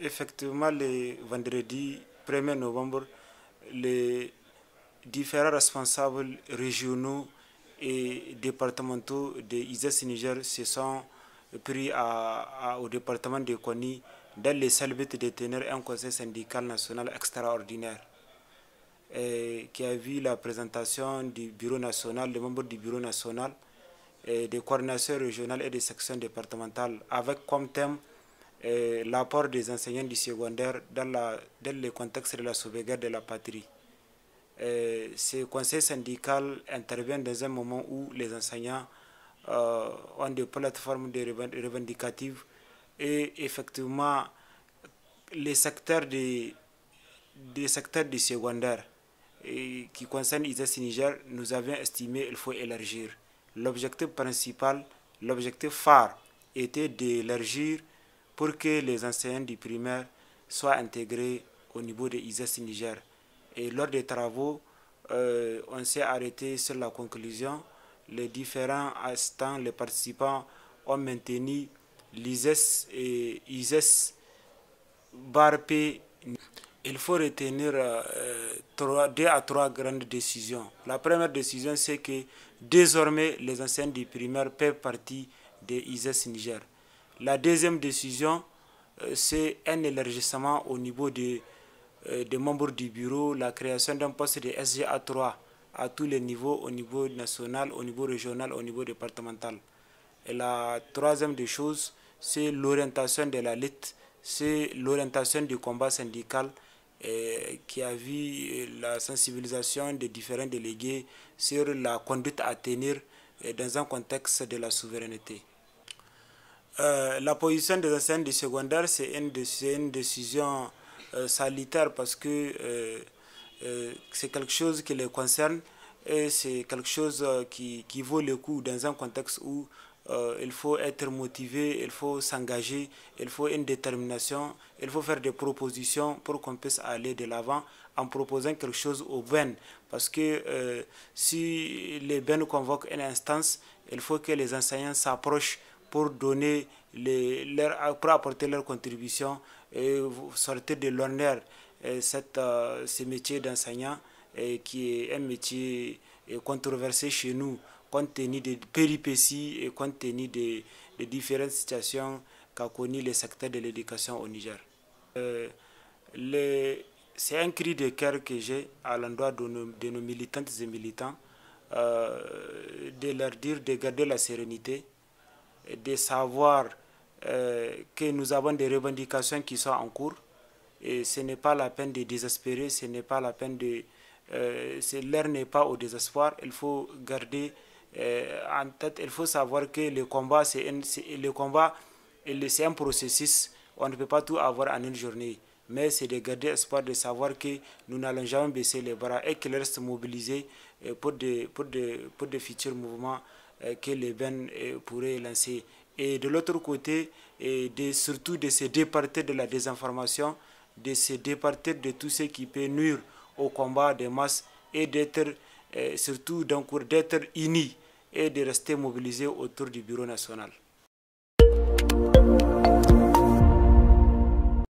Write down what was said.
effectivement, le vendredi 1er novembre, les différents responsables régionaux et départementaux de ISES Niger se sont pris au département de Koni dans les seuls buts de tenir un conseil syndical national extraordinaire qui a vu la présentation du bureau national, des membres du bureau national, des coordinations régionales et des sections départementales, avec comme thème l'apport des enseignants du secondaire dans le contexte de la sauvegarde de la patrie. Ce conseil syndical intervient dans un moment où les enseignants ont des plateformes revendicatives et effectivement les secteurs des secteurs du secondaire qui concernent ISES Niger, nous avions estimé qu'il faut élargir. L'objectif principal, l'objectif phare était d'élargir pour que les enseignants du primaire soient intégrés au niveau de ISES Niger. Et lors des travaux, on s'est arrêté sur la conclusion. Les différents assistants, les participants ont maintenu l'ISES et ISES BARP. Il faut retenir 2 à 3 grandes décisions. La première décision, c'est que désormais, les enseignants du primaire peuvent partir de ISES Niger. La deuxième décision, c'est un élargissement au niveau des membres du bureau, la création d'un poste de SGA 3 à tous les niveaux, au niveau national, au niveau régional, au niveau départemental. Et la troisième des choses, c'est l'orientation de la lutte, c'est l'orientation du combat syndical qui a vu la sensibilisation des différents délégués sur la conduite à tenir dans un contexte de la souveraineté. La position des enseignants du secondaire, c'est une décision salutaire parce que c'est quelque chose qui les concerne et c'est quelque chose qui vaut le coup dans un contexte où il faut être motivé, il faut s'engager, il faut une détermination, il faut faire des propositions pour qu'on puisse aller de l'avant en proposant quelque chose aux bennes. Parce que si les bennes convoquent une instance, il faut que les enseignants s'approchent pour donner pour apporter leur contribution et sortir de l'honneur ce métier d'enseignant qui est un métier controversé chez nous compte tenu des péripéties et compte tenu des différentes situations qu'a connues le secteur de l'éducation au Niger. C'est un cri de cœur que j'ai à l'endroit de nos militantes et militants de leur dire de garder la sérénité, de savoir que nous avons des revendications qui sont en cours et ce n'est pas la peine de désespérer, ce n'est pas la peine de... l'heure n'est pas au désespoir, il faut garder en tête, il faut savoir que le combat, c'est un processus, on ne peut pas tout avoir en une journée, mais c'est de garder espoir de savoir que nous n'allons jamais baisser les bras et qu'ils restent mobilisés pour des futurs mouvements que les bennes pourraient lancer. Et de l'autre côté, surtout de se départir de la désinformation, de se départir de tout ce qui peut nuire au combat des masses et d'être surtout d'être unis et de rester mobilisés autour du bureau national.